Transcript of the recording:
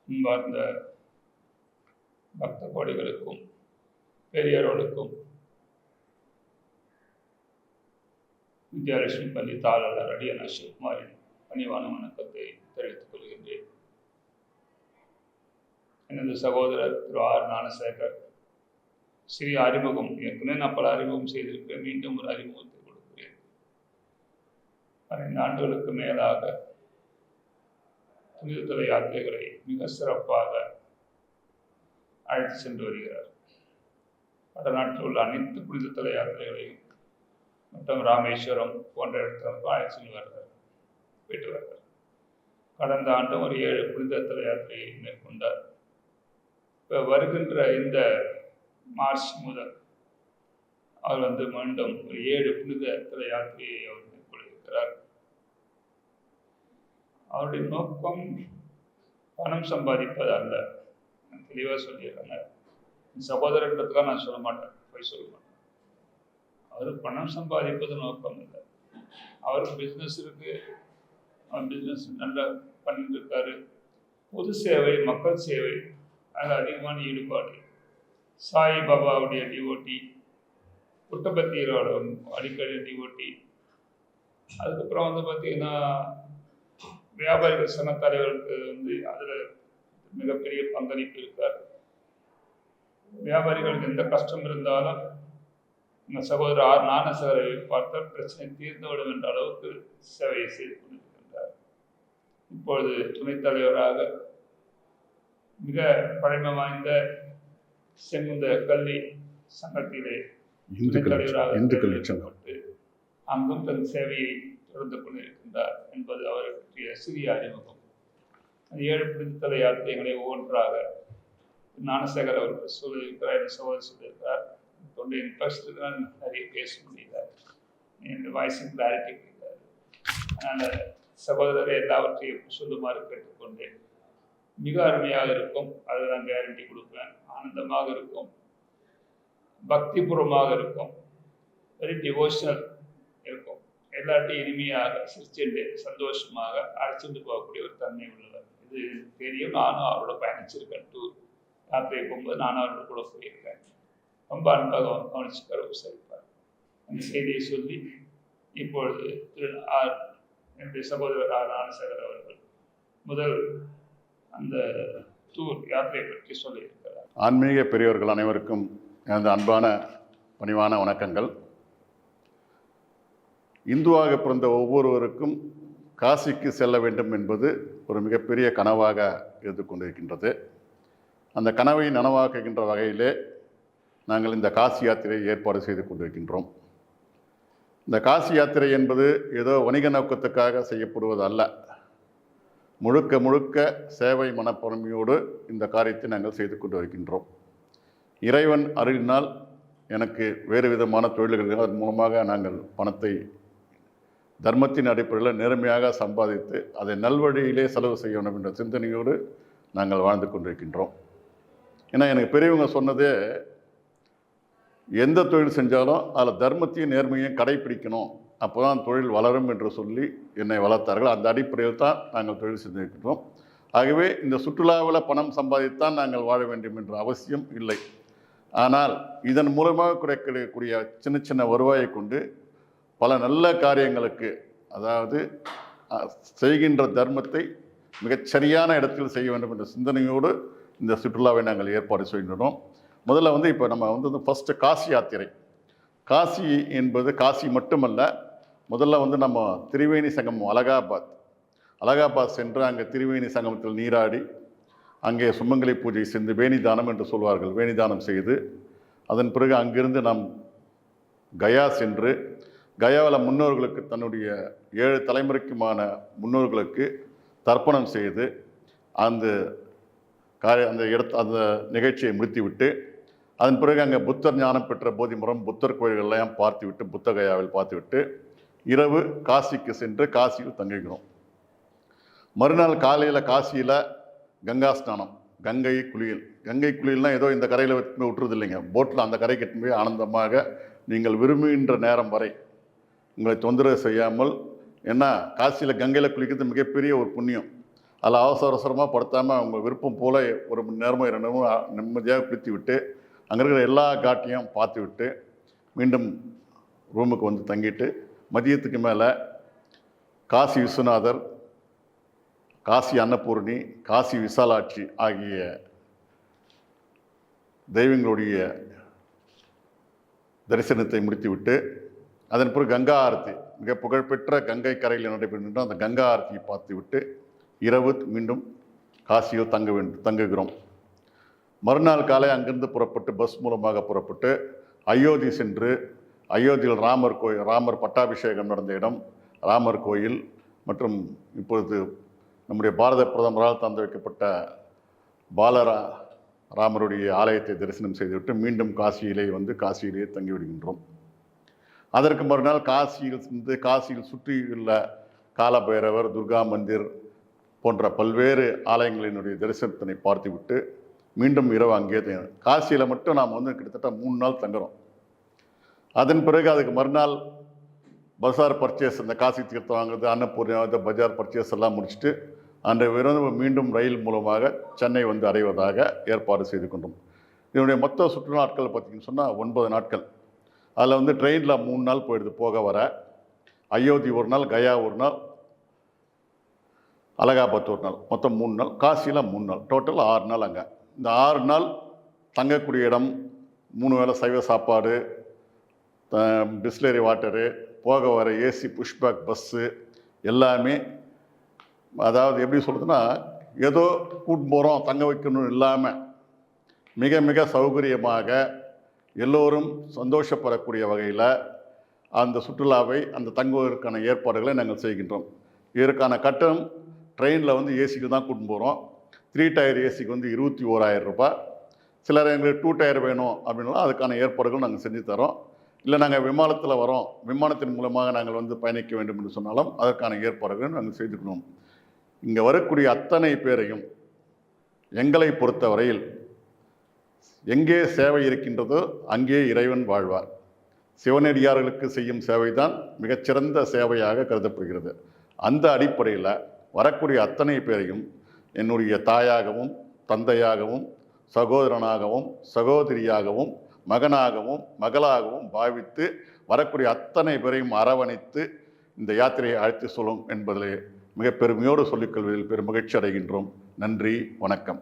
அன்பார்ந்த பக்த கோடிகளுக்கும் பெரியவர்களுக்கும் வித்யாலட்சுமி பள்ளி தாளர் அடியன் சிவகுமாரின் பணிவான வணக்கத்தை தெரிவித்துக் கொள்கின்றேன். எனது சகோதரர் திரு ஆர் ஞானசேகர் சிறிய அறிமுகம், ஏற்கனவே நான் பல அறிமுகம் செய்திருக்கிறேன், மீண்டும் ஒரு அறிமுகத்தை கொடுக்கிறேன். 15 ஆண்டுகளுக்கு மேலாக புனிதத்தல யாத்திரைகளை மிக சிறப்பாக அழைத்து சென்று வருகிறார். வடநாட்டில் உள்ள அனைத்து புனிதத்தல யாத்திரைகளையும் மற்றும் ராமேஸ்வரம் போன்ற இடத்திற்கும் அழைத்து சென்று வருகிறார், போயிட்டு வருகிறார். கடந்த ஆண்டும் ஒரு 7 புனிதத்தல யாத்திரையை மேற்கொண்டார். இப்போ வருகின்ற இந்த மார்ச் முதல் அவர் மீண்டும் ஒரு 7 புனிதத்தல யாத்திரையை அவர் மேற்கொள்கிறார். அவருடைய நோக்கம் பணம் சம்பாதிப்பது அல்ல. தெளிவாக சொல்லிடுறாங்க. சகோதரன்றதுக்காக நான் சொல்ல மாட்டேன், போய் சொல்ல மாட்டேன். அவர் பணம் சம்பாதிப்பது நோக்கம் இல்லை. அவருக்கு பிஸ்னஸ் இருக்கு, அவர் பிஸ்னஸ் நல்லா பண்ணிட்டு இருக்காரு. பொது சேவை, மக்கள் சேவை, அதில் அதிகமான ஈடுபாடு. சாய் பாபாவுடைய டிவோட்டி, புட்டபத்தியரோட அடிக்கடி டிவோட்டி. அதுக்கப்புறம் பார்த்தீங்கன்னா வியாபாரிகள் சங்க தலைவருக்கு அதில் மிகப்பெரிய பங்களிப்பு இருக்கார். வியாபாரிகளுக்கு எந்த கஷ்டம் இருந்தாலும் எங்கள் சகோதரர் ஆர் ஞானசேகரை பார்த்தால் பிரச்சனை தீர்ந்துவிடும் என்ற அளவுக்கு சேவையை செய்து கொண்டிருக்கின்றார். இப்பொழுது துணைத் தலைவராக மிக பழமை வாய்ந்த செங்குந்த கல்வி சங்கத்திலே துணைத் தலைவராக தேர்ந்தெடுக்கப்பட்டு அங்கும் தன் சேவையை தொடர்ந்து கொண்டிருக்கின்றார் என்பது அவரை பற்றிய சிறிய அறிமுகம். 7 புனிதத்தல யாத்திரைகளை ஒவ்வொன்றாக ஞானசேகர் அவர்கள் சொல்லியிருக்கிறார், என் சகோதரர் சொல்லியிருக்கிறார். தொண்டையின் பரிசுக்கு நிறைய பேச முடியல, என்னுடைய வாய்ஸின் கிளாரிட்டி கிடையாது. அதனால் சகோதரரை எல்லாவற்றையும் சொல்லுமாறு கேட்டுக்கொண்டேன். மிக அருமையாக இருக்கும், அதுதான் கேரண்டி கொடுப்பேன். ஆனந்தமாக இருக்கும், பக்திபூர்வமாக இருக்கும், வெரி டிவோஷனல் இருக்கும். எல்லாத்தையும் இனிமையாக சிரிச்சுட்டு சந்தோஷமாக அழைச்சிட்டு போகக்கூடிய ஒரு தன்மை உள்ளவர். இது தெரியும். நானும் அவரோட பயணிச்சிருக்கேன். டூர் யாத்திரை போகும்போது நானும் அவரோட கூட போயிருக்கேன். ரொம்ப அன்பாக கவனிச்சுக்கார உபசரிப்பார். அந்த செய்தியை சொல்லி இப்பொழுது என்னுடைய சகோதரர் ஆர் ஞானசேகர் அவர்கள் முதல் அந்த டூர் யாத்திரையை பற்றி சொல்லியிருக்கிறார். ஆன்மீக பெரியவர்கள் அனைவருக்கும் எனது அன்பான பணிவான வணக்கங்கள். இந்துவாக பிறந்த ஒவ்வொருவருக்கும் காசிக்கு செல்ல வேண்டும் என்பது ஒரு மிகப்பெரிய கனவாக இருந்து கொண்டிருக்கின்றது. அந்த கனவை நனவாக்குகின்ற வகையிலே நாங்கள் இந்த காசி யாத்திரையை ஏற்பாடு செய்து கொண்டிருக்கின்றோம். இந்த காசி யாத்திரை என்பது ஏதோ வணிக நோக்கத்துக்காக செய்யப்படுவது அல்ல. முழுக்க முழுக்க சேவை மனப்பான்மையோடு இந்த காரியத்தை நாங்கள் செய்து கொண்டு வருகின்றோம். இறைவன் அருளினால் எனக்கு வேறு விதமான தொழில்கள், அதன் மூலமாக நாங்கள் பணத்தை தர்மத்தின் அடிப்படையில் நேர்மையாக சம்பாதித்து அதை நல்வழியிலே செலவு செய்ய வேண்டும் என்ற சிந்தனையோடு நாங்கள் வாழ்ந்து கொண்டிருக்கின்றோம். ஏன்னா எனக்கு பெரியவங்க சொன்னதே, எந்த தொழில் செஞ்சாலும் அதில் தர்மத்தையும் நேர்மையும் கடைப்பிடிக்கணும், அப்போ தான் தொழில் வளரும் என்று சொல்லி என்னை வளர்த்தார்கள். அந்த அடிப்படையில் தான் நாங்கள் தொழில் செஞ்சிருக்கின்றோம். ஆகவே இந்த சுற்றுலாவில் பணம் சம்பாதித்தான் நாங்கள் வாழ வேண்டும் என்ற அவசியம் இல்லை. ஆனால் இதன் மூலமாக கிடைக்கக்கூடிய சின்ன சின்ன வருவாயை கொண்டு பல நல்ல காரியங்களுக்கு, அதாவது செய்கின்ற தர்மத்தை மிகச்சரியான இடத்தில் செய்ய வேண்டும் என்ற சிந்தனையோடு இந்த சுற்றுலாவை நாங்கள் ஏற்பாடு செய்கின்றோம். முதல்ல இப்போ நம்ம ஃபஸ்ட்டு காசி யாத்திரை. காசி என்பது காசி மட்டுமல்ல, முதல்ல நம்ம திரிவேணி சங்கமம் அலகாபாத் சென்று அங்கே திரிவேணி சங்கமத்தில் நீராடி, அங்கே சுமங்கலி பூஜை செய்து வேணிதானம் என்று சொல்வார்கள், வேணிதானம் செய்து, அதன் பிறகு அங்கிருந்து நாம் கயா சென்று, கயாவில் முன்னோர்களுக்கு தன்னுடைய 7 தலைமுறைக்குமான முன்னோர்களுக்கு தர்ப்பணம் செய்து அந்த நிகழ்ச்சியை முடித்துவிட்டு, அதன் பிறகு அங்கே புத்தர் ஞானம் பெற்ற போதிமரம், புத்தர் கோயில்கள்லாம் பார்த்துவிட்டு, புத்த கயாவில் பார்த்துவிட்டு இரவு காசிக்கு சென்று காசியில் தங்குகிறோம். மறுநாள் காலையில் காசியில் கங்கா ஸ்நானம், கங்கை குளியல்னால் ஏதோ இந்த கரையில் விட்டுறது இல்லைங்க, போட்டில் அந்த கரைக்கு எட்டு போய் ஆனந்தமாக நீங்கள் விரும்புகின்ற நேரம் வரை உங்களை தொந்தரவு செய்யாமல். ஏன்னா காசியில் கங்கையில் குளிக்கிறது மிகப்பெரிய ஒரு புண்ணியம். அதில் அவசரமாக படுத்தாமல் அவங்க விருப்பம் போல் 1 மணி நேரமோ 2 நேரமோ நிம்மதியாக குளித்து விட்டு அங்கே இருக்கிற எல்லா காட்டையும் பார்த்து விட்டு மீண்டும் ரூமுக்கு வந்து தங்கிட்டு மதியத்துக்கு மேலே காசி விஸ்வநாதர், காசி அன்னபூர்ணி, காசி விசாலாட்சி ஆகிய தெய்வங்களுடைய தரிசனத்தை முடித்துவிட்டு அதன் பிறகு கங்கா ஆரத்தி, மிக புகழ்பெற்ற கங்கை கரையில் நடைபெறுகின்ற அந்த கங்கா ஆரத்தியை பார்த்துவிட்டு இரவு மீண்டும் காசியில் தங்குகிறோம். மறுநாள் காலை அங்கிருந்து புறப்பட்டு பஸ் மூலமாக புறப்பட்டு அயோத்தி சென்று அயோத்தியில் ராமர் பட்டாபிஷேகம் நடந்த இடம், ராமர் கோயில் மற்றும் இப்பொழுது நம்முடைய பாரத பிரதமரால் தந்து வைக்கப்பட்ட ராமருடைய ஆலயத்தை தரிசனம் செய்துவிட்டு மீண்டும் காசியிலேயே தங்கிவிடுகின்றோம். அதற்கு மறுநாள் காசியில் சுற்றியுள்ள காலபைரவர், துர்கா மந்திர் போன்ற பல்வேறு ஆலயங்களினுடைய தரிசனத்தினை பார்த்துவிட்டு மீண்டும் இரவு அங்கே காசியில் மட்டும் நாம் கிட்டத்தட்ட 3 நாள் தங்குறோம். அதன் பிறகு அதுக்கு மறுநாள் பஜார் பர்ச்சேஸ், இந்த காசி தீர்த்தம் வாங்குறது, அன்னபூர்ணி பஜார் பர்ச்சேஸ் எல்லாம் முடிச்சுட்டு அன்றைய மீண்டும் ரயில் மூலமாக சென்னை அடைவதாக ஏற்பாடு செய்து கொண்டோம். இதனுடைய மொத்த சுற்று நாட்கள் பார்த்திங்கன்னு சொன்னால் 9 நாட்கள். அதில் ட்ரெயினில் 3 நாள் போயிடுது போக வர. அயோத்தி 1 நாள், கயா 1 நாள், அலகாபாத் 1 நாள், மொத்தம் 3 நாள். காசியில் 3 நாள், டோட்டல் 6 நாள். அங்கே இந்த 6 நாள் தங்கக்கூடிய இடம், 3 வேளை சைவ சாப்பாடு, பிஸ்லரி வாட்டரு, போக வர ஏசி புஷ்பேக் பஸ்ஸு எல்லாமே, அதாவது எப்படி சொல்கிறதுன்னா ஏதோ கூட்டு போகிறோம் தங்க வைக்கணும் இல்லாமல் மிக மிக சௌகரியமாக எல்லோரும் சந்தோஷப்படக்கூடிய வகையில் அந்த சுற்றுலாவை, அந்த தங்குவதற்கான ஏற்பாடுகளை நாங்கள் செய்கின்றோம். இதற்கான கட்டணம் ட்ரெயினில் ஏசிக்கு தான் கூட்டு போகிறோம். 3 டயர் ஏசிக்கு 21,000 ரூபாய். சிலர் எங்களுக்கு 2 டயர் வேணும் அப்படின்னா அதுக்கான ஏற்பாடுகள் நாங்கள் செஞ்சு தரோம். இல்லை நாங்கள் விமானத்தில் வரோம், விமானத்தின் மூலமாக நாங்கள் பயணிக்க வேண்டும் என்று சொன்னாலும் அதற்கான ஏற்பாடுகளை நாங்கள் செய்துக்கணும். இங்கே வரக்கூடிய அத்தனை பேரையும் எங்களை பொறுத்தவரையில் எங்கே சேவை இருக்கின்றதோ அங்கே இறைவன் வாழ்வார். சிவனடியார்களுக்கு செய்யும் சேவைதான் மிகச்சிறந்த சேவையாக கருதப்படுகிறது. அந்த அடிப்படையில் வரக்கூடிய அத்தனை பேரையும் என்னுடைய தாயாகவும் தந்தையாகவும் சகோதரனாகவும் சகோதரியாகவும் மகனாகவும் மகளாகவும் பாவித்து வரக்கூடிய அத்தனை பேரையும் அரவணைத்து இந்த யாத்திரையை அழைத்து சொல்லும் என்பதிலே மிக பெருமையோடு சொல்லிக்கொள்வதில் பெரும் மகிழ்ச்சி அடைகின்றோம். நன்றி, வணக்கம்.